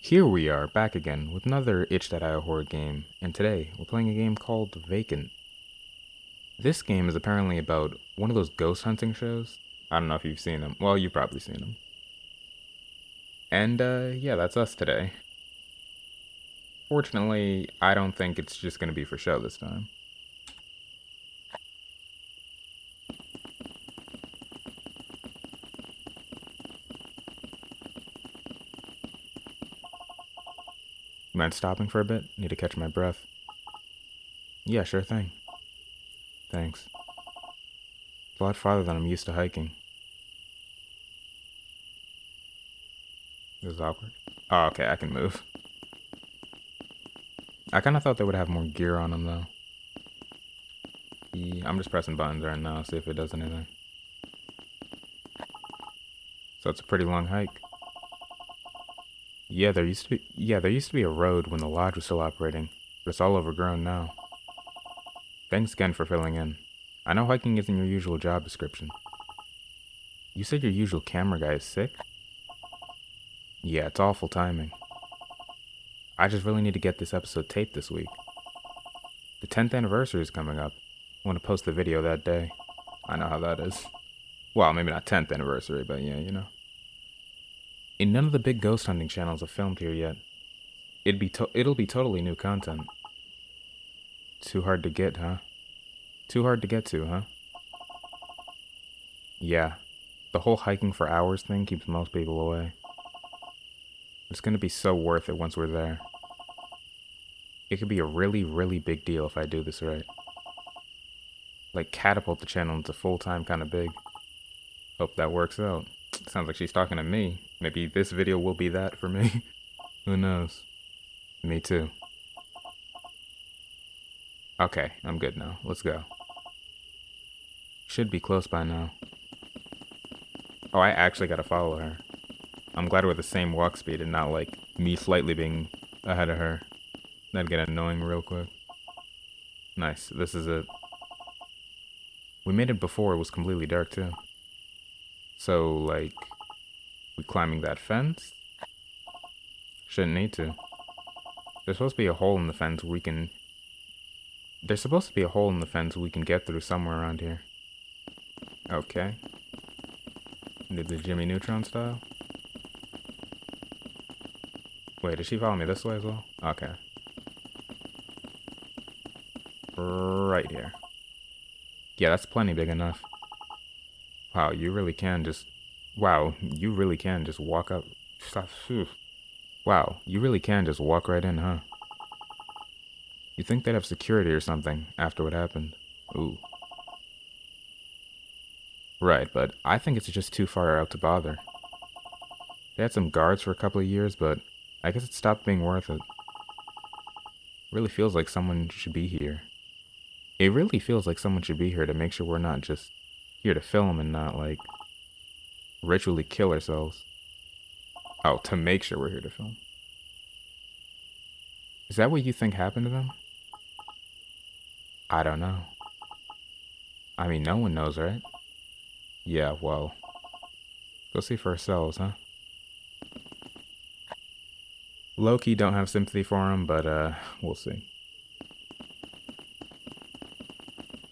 Here we are, back again, with another itch.io horror game, and today, we're playing a game called Vacant. This game is apparently about one of those ghost hunting shows. I don't know if you've seen them. Well, you've probably seen them. And, yeah, that's us today. Fortunately, I don't think it's just gonna be for show this time. You mind stopping for a bit? Need to catch my breath. Yeah, sure thing. Thanks. It's a lot farther than I'm used to hiking. This is awkward. Oh, okay, I can move. I kinda thought they would have more gear on them, though. I'm just pressing buttons right now, see if it does anything. So it's a pretty long hike. Yeah, there used to be a road when the lodge was still operating, but it's all overgrown now. Thanks again for filling in. I know hiking isn't your usual job description. You said your usual camera guy is sick? Yeah, it's awful timing. I just really need to get this episode taped this week. The 10th anniversary is coming up. I want to post the video that day. I know how that is. Well, maybe not 10th anniversary, but yeah, you know. And none of the big ghost hunting channels have filmed here yet. It'll be totally new content. Too hard to get, huh? Too hard to get to, huh? Yeah. The whole hiking for hours thing keeps most people away. It's gonna be so worth it once we're there. It could be a really, really big deal if I do this right. Like catapult the channel into full-time kinda big. Hope that works out. Sounds like she's talking to me. Maybe this video will be that for me. Who knows? Me too. Okay, I'm good now. Let's go. Should be close by now. Oh, I actually gotta follow her. I'm glad we're the same walk speed and not like me slightly being ahead of her. That'd get annoying real quick. Nice, this is it. We made it before it was completely dark too. So, like, we climbing that fence? Shouldn't need to. There's supposed to be a hole in the fence we can... There's supposed to be a hole in the fence we can get through somewhere around here. Okay. Did the Jimmy Neutron style? Wait, did she follow me this way as well? Okay. Right here. Yeah, that's plenty big enough. Wow, you really can just... Wow, you really can just walk up... Wow, you really can just walk right in, huh? You'd think they'd have security or something after what happened. Ooh. Right, but I think it's just too far out to bother. They had some guards for a couple of years, but I guess it stopped being worth it. Really feels like someone should be here. It really feels like someone should be here to make sure we're not just here to film and not, like, ritually kill ourselves. Oh, to make sure we're here to film. Is that what you think happened to them? I don't know. I mean, no one knows, right? Yeah, well, go see for ourselves, huh? Low-key don't have sympathy for him, but, we'll see.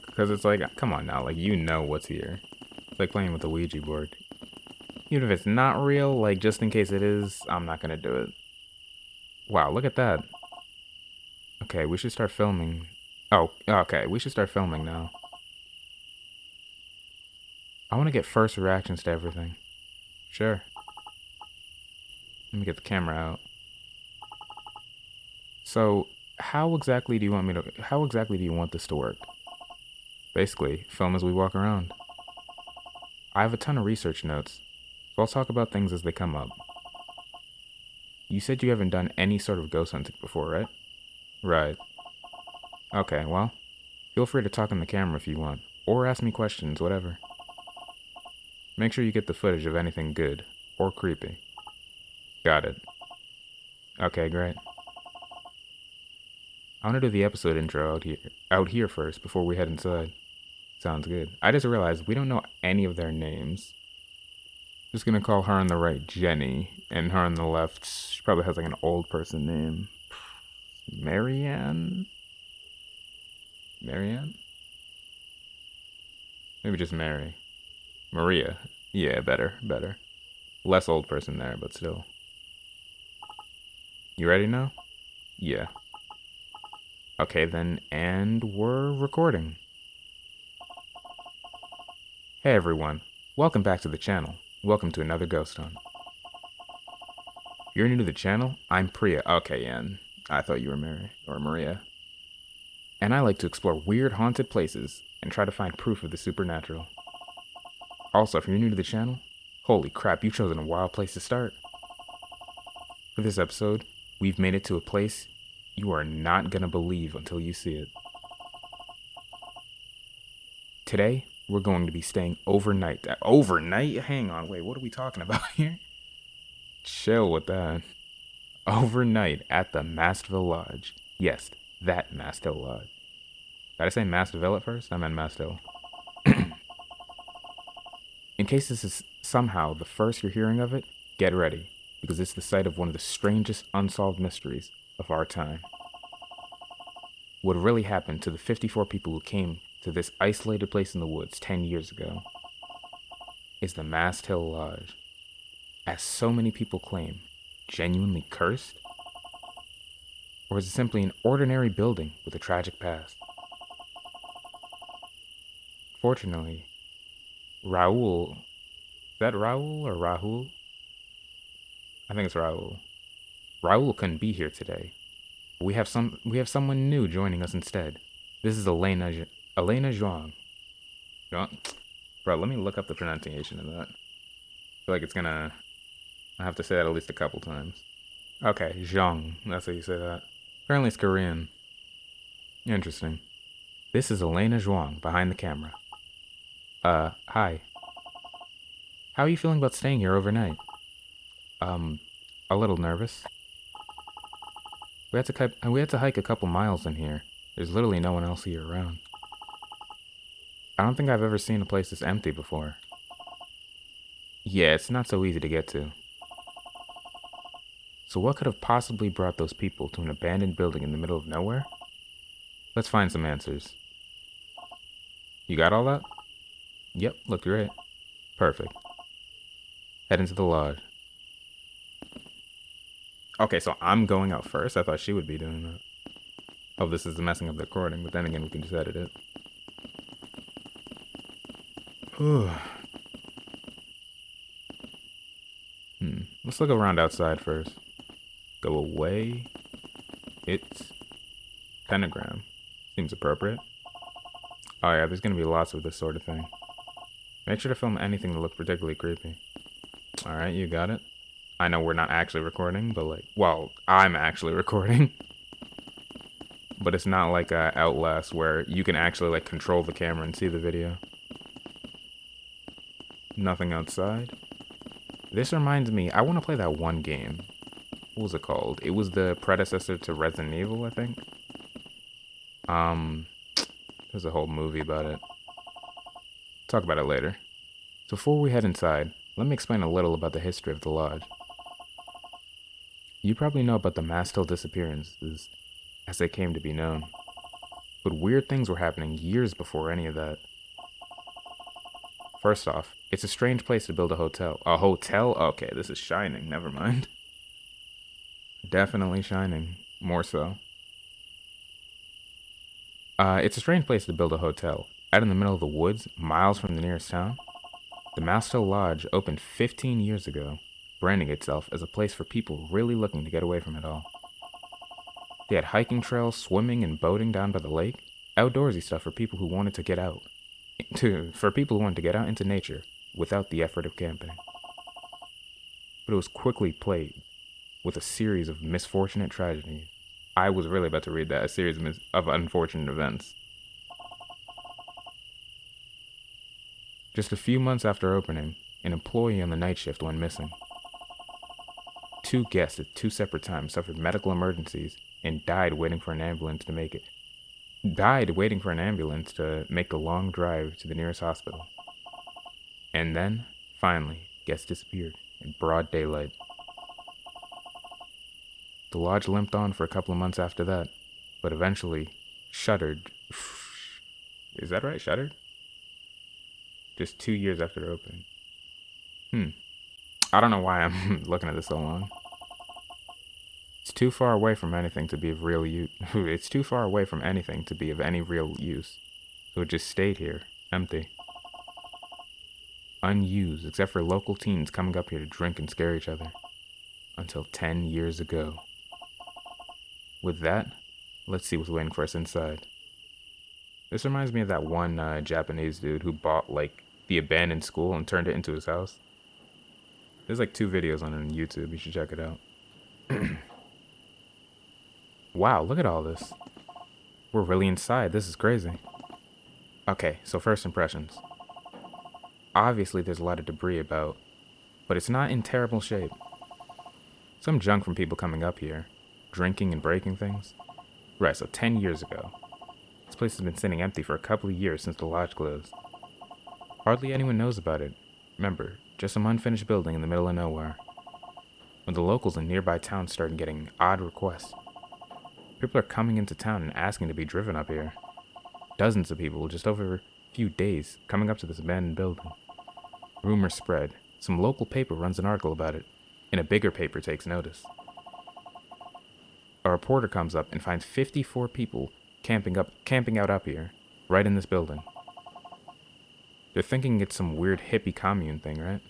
Because it's like, come on now, like, you know what's here. It's like playing with a Ouija board. Even if it's not real, like, just in case it is, I'm not gonna do it. Wow, look at that. Okay, we should start filming. Oh, okay, we should start filming now. I want to get first reactions to everything. Sure. Let me get the camera out. So, how exactly do you want this to work? Basically, film as we walk around. I have a ton of research notes, so I'll talk about things as they come up. You said you haven't done any sort of ghost hunting before, right? Right. Okay, well, feel free to talk on the camera if you want, or ask me questions, whatever. Make sure you get the footage of anything good, or creepy. Got it. Okay, great. I want to do the episode intro out here first before we head inside. Sounds good. I just realized we don't know any of their names. Just gonna call her on the right Jenny, and her on the left, she probably has like an old person name. Marianne? Marianne? Maybe just Mary. Maria. Yeah, better, better. Less old person there, but still. You ready now? Yeah. Okay then, and we're recording. Hey everyone, welcome back to the channel. Welcome to another Ghost Hunt. If you're new to the channel, I'm Priya. Okay, and I thought you were Mary, or Maria. And I like to explore weird haunted places and try to find proof of the supernatural. Also, if you're new to the channel, holy crap, you've chosen a wild place to start. For this episode, we've made it to a place you are not gonna believe until you see it. Today, we're going to be staying overnight. Overnight? Hang on, wait, what are we talking about here? Chill with that. Overnight at the Mastville Lodge. Yes, that Mastville Lodge. Did I say Mastville at first? I meant Mastville. In case this is somehow the first you're hearing of it, get ready, because it's the site of one of the strangest unsolved mysteries of our time. What really happened to the 54 people who came to this isolated place in the woods 10 years ago is the Mastville Lodge, as so many people claim, genuinely cursed? Or is it simply an ordinary building with a tragic past? Fortunately, Raul, is that Raul or Rahul? I think it's Raul. Raul couldn't be here today. We have someone new joining us instead. This is Elena Zhuang. Bro, let me look up the pronunciation of that. I feel like it's gonna... I have to say that at least a couple times. Okay, Zhang. That's how you say that. Apparently it's Korean. Interesting. This is Elena Zhuang behind the camera. Hi. How are you feeling about staying here overnight? A little nervous. We had to hike a couple miles in here. There's literally no one else here around. I don't think I've ever seen a place this empty before. Yeah, it's not so easy to get to. So what could have possibly brought those people to an abandoned building in the middle of nowhere? Let's find some answers. You got all that? Yep, looked great. Perfect. Head into the lodge. Okay, so I'm going out first. I thought she would be doing that. Oh, this is messing up the recording, but then again, we can just edit it. Let's look around outside first. Go away. It's pentagram. Seems appropriate. Oh yeah, there's gonna be lots of this sort of thing. Make sure to film anything that looks particularly creepy. Alright, you got it. I know we're not actually recording, but like, well, I'm actually recording. But it's not like Outlast where you can actually like control the camera and see the video. Nothing outside. This reminds me, I want to play that one game. What was it called? It was the predecessor to Resident Evil, I think. There's a whole movie about it. Talk about it later. So before we head inside, let me explain a little about the history of the lodge. You probably know about the Mastville disappearances, as they came to be known. But weird things were happening years before any of that. First off, it's a strange place to build a hotel. A hotel? Okay, this is Shining, never mind. Definitely Shining, more so. It's a strange place to build a hotel. Out in the middle of the woods, miles from the nearest town. The Mastville Lodge opened 15 years ago, branding itself as a place for people really looking to get away from it all. They had hiking trails, swimming and boating down by the lake, outdoorsy stuff for people who wanted to get out. For people who wanted to get out into nature without the effort of camping. But it was quickly plagued with a series of misfortunate tragedies. I was really about to read that, a series of unfortunate events. Just a few months after opening, an employee on the night shift went missing. 2 guests at 2 separate times suffered medical emergencies and died waiting for an ambulance to make the long drive to the nearest hospital. And then, finally, Guest disappeared in broad daylight. The lodge limped on for a couple of months after that, but eventually shuttered. Is that right? Shuttered? Just 2 years after opening. I don't know why I'm looking at this so long. It's too far away from anything to be of real use. It's too far away from anything to be of any real use. So it just stayed here, empty. Unused, except for local teens coming up here to drink and scare each other. Until 10 years ago. With that, let's see what's waiting for us inside. This reminds me of that one Japanese dude who bought, like, the abandoned school and turned it into his house. There's like 2 videos on it on YouTube, you should check it out. Wow, look at all this. We're really inside, this is crazy. Okay, so first impressions. Obviously there's a lot of debris about, but it's not in terrible shape. Some junk from people coming up here, drinking and breaking things. Right, so 10 years ago. This place has been sitting empty for a couple of years since the lodge closed. Hardly anyone knows about it. Remember, just some unfinished building in the middle of nowhere. When the locals in nearby towns started getting odd requests, people are coming into town and asking to be driven up here. Dozens of people just over a few days coming up to this abandoned building. Rumors spread. Some local paper runs an article about it, and a bigger paper takes notice. A reporter comes up and finds 54 people camping out up here, right in this building. They're thinking it's some weird hippie commune thing, right?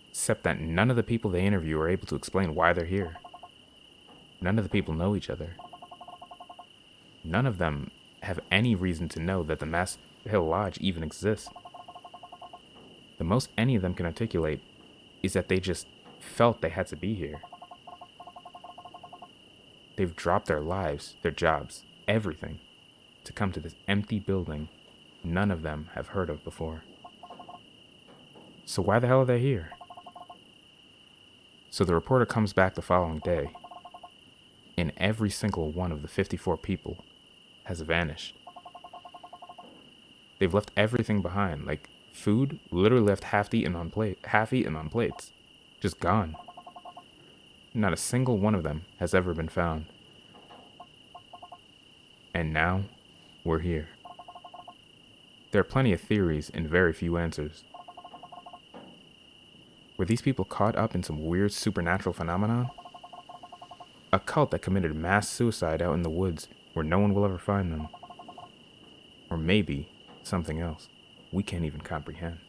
Except that none of the people they interview are able to explain why they're here. None of the people know each other. None of them have any reason to know that the Mass Hill Lodge even exists. The most any of them can articulate is that they just felt they had to be here. They've dropped their lives, their jobs, everything, to come to this empty building none of them have heard of before. So why the hell are they here? So the reporter comes back the following day, and every single one of the 54 people has vanished. They've left everything behind, like food, literally left half eaten on plates, just gone. Not a single one of them has ever been found. And now, we're here. There are plenty of theories and very few answers. Were these people caught up in some weird supernatural phenomenon? A cult that committed mass suicide out in the woods where no one will ever find them? Or maybe something else we can't even comprehend.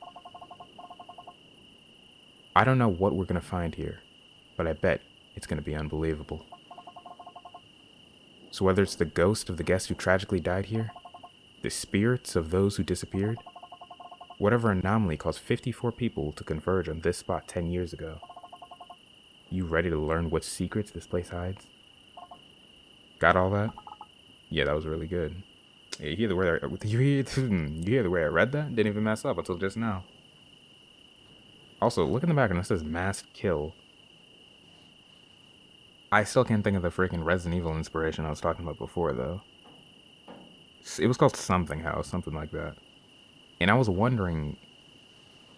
I don't know what we're going to find here, but I bet it's going to be unbelievable. So whether it's the ghost of the guest who tragically died here, the spirits of those who disappeared, whatever anomaly caused 54 people to converge on this spot 10 years ago, you ready to learn what secrets this place hides? Got all that? Yeah, that was really good. You hear the way I read that? Didn't even mess up until just now. Also, look in the back and it says masked kill. I still can't think of the freaking Resident Evil inspiration I was talking about before, though. It was called Something House, something like that. And I was wondering,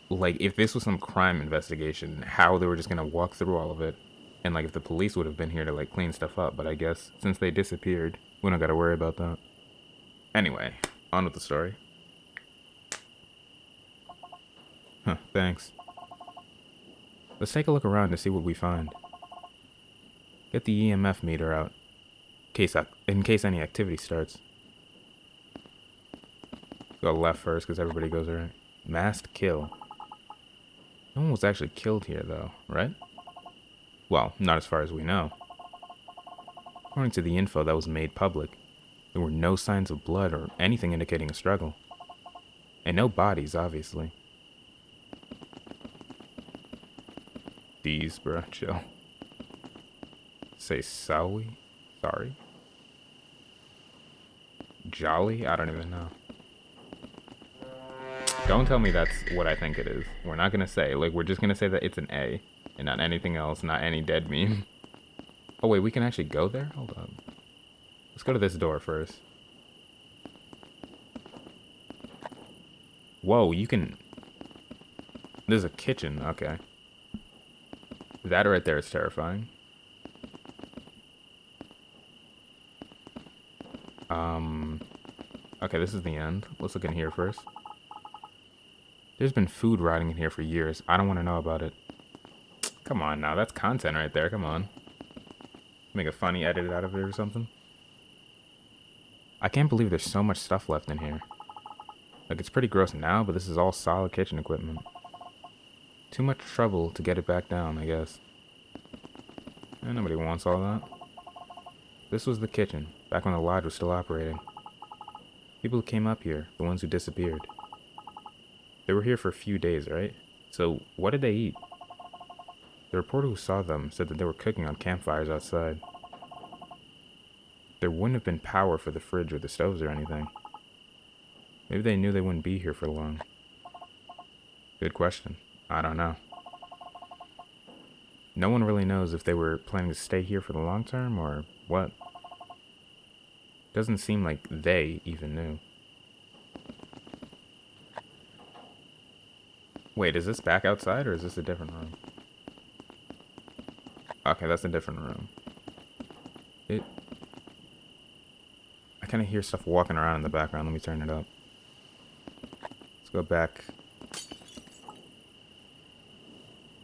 like, if this was some crime investigation, how they were just gonna walk through all of it. And, like, if the police would have been here to, like, clean stuff up. But I guess, since they disappeared, we don't gotta worry about that. Anyway, on with the story. Huh, thanks. Let's take a look around to see what we find. Get the EMF meter out, in case any activity starts. Go left first, because everybody goes right. Masked kill. No one was actually killed here, though, right? Well, not as far as we know. According to the info that was made public, there were no signs of blood or anything indicating a struggle. And no bodies, obviously. These, bruh, chill. Say sorry? Sorry? Jolly? I don't even know. Don't tell me that's what I think it is. We're not gonna say. Like, we're just gonna say that it's an A. And not anything else, not any dead meme. Oh wait, we can actually go there? Hold up. Let's go to this door first. Whoa, you can... There's a kitchen. Okay. That right there is terrifying. Okay, this is the end. Let's look in here first. There's been food rotting in here for years. I don't want to know about it. Come on now, that's content right there. Come on. Make a funny edit out of it or something. I can't believe there's so much stuff left in here. Like, it's pretty gross now, but this is all solid kitchen equipment. Too much trouble to get it back down, I guess. And nobody wants all that. This was the kitchen, back when the lodge was still operating. People who came up here, the ones who disappeared. They were here for a few days, right? So, what did they eat? The reporter who saw them said that they were cooking on campfires outside. There wouldn't have been power for the fridge or the stoves or anything. Maybe they knew they wouldn't be here for long. Good question. I don't know. No one really knows if they were planning to stay here for the long term or what. Doesn't seem like they even knew. Wait, is this back outside or is this a different room? Okay, that's a different room. I kind of hear stuff walking around in the background. Let me turn it up. Let's go back.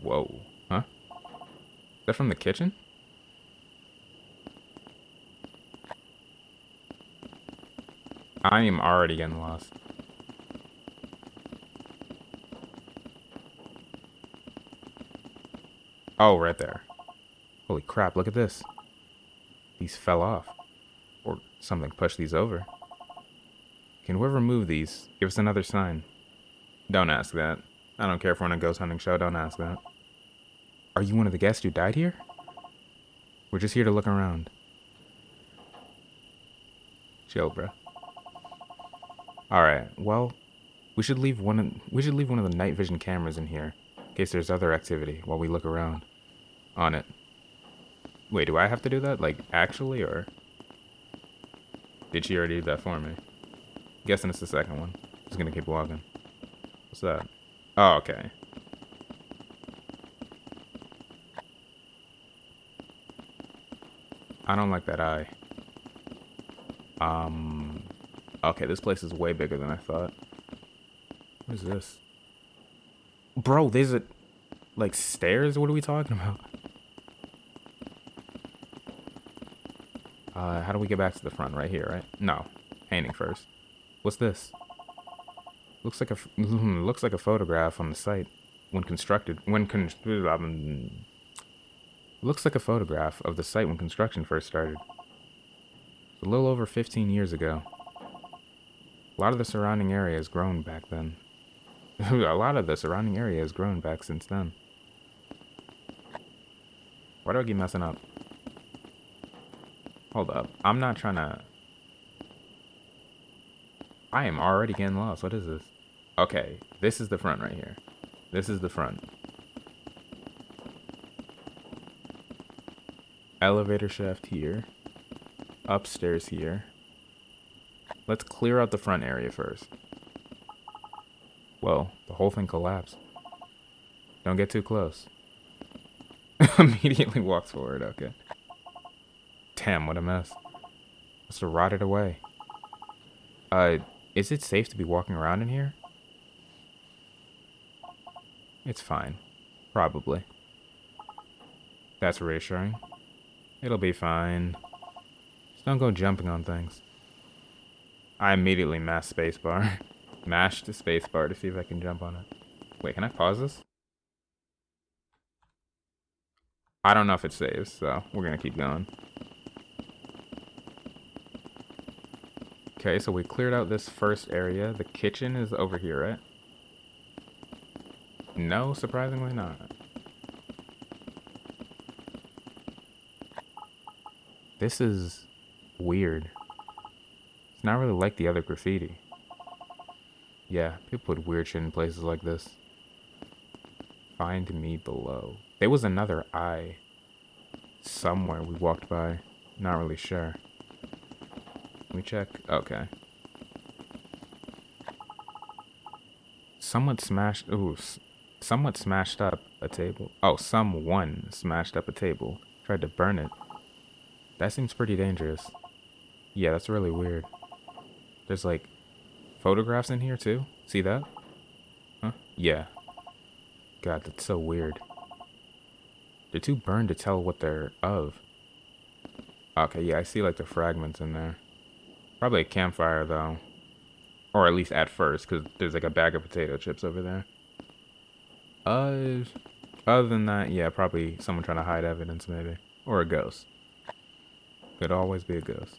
Whoa. Huh? Is that from the kitchen? I am already getting lost. Oh, right there. Holy crap, look at this. These fell off. Or something pushed these over. Can whoever move these give us another sign? Don't ask that. I don't care if we're on a ghost hunting show, don't ask that. Are you one of the guests who died here? We're just here to look around. Chill, bro. Alright, well, we should leave one of the night vision cameras in here, in case there's other activity while we look around. On it. Wait, do I have to do that? Like, actually, or? Did she already do that for me? Guessing it's the second one. Just gonna keep walking. What's that? Oh, okay. I don't like that eye. Okay, this place is way bigger than I thought. What is this? Bro, there's a... like, stairs? What are we talking about? How do we get back to the front? Right here, right? No. Painting first. What's this? Looks like a photograph on the site when constructed. Looks like a photograph of the site when construction first started. It's a little over 15 years ago. A lot of the surrounding area has grown back then. A lot of the surrounding area has grown back since then. Why do I keep messing up? Hold up. I'm not trying to... I am already getting lost. What is this? Okay, this is the front right here. This is the front. Elevator shaft here. Upstairs here. Let's clear out the front area first. Whoa, the whole thing collapsed. Don't get too close. Immediately walks forward, okay. Damn, what a mess. Must have rotted away. Is it safe to be walking around in here? It's fine. Probably. That's reassuring. It'll be fine. Just don't go jumping on things. I immediately mashed spacebar. Mashed the spacebar to see if I can jump on it. Wait, can I pause this? I don't know if it saves, so we're gonna keep going. Okay, so we cleared out this first area. The kitchen is over here, right? No, surprisingly not. This is weird. It's not really like the other graffiti. Yeah, people put weird shit in places like this. Find me below. There was another eye somewhere we walked by. Not really sure. Let me check. Okay. Someone smashed... Ooh. Someone smashed up a table. Oh, someone smashed up a table. Tried to burn it. That seems pretty dangerous. Yeah, that's really weird. There's like photographs in here too. See that? Huh? Yeah. God, that's so weird. They're too burned to tell what they're of. Okay, yeah, I see like the fragments in there. Probably a campfire though. Or at least at first, because there's like a bag of potato chips over there. Uh, Other than that, yeah, probably someone trying to hide evidence maybe. Or a ghost. Could always be a ghost.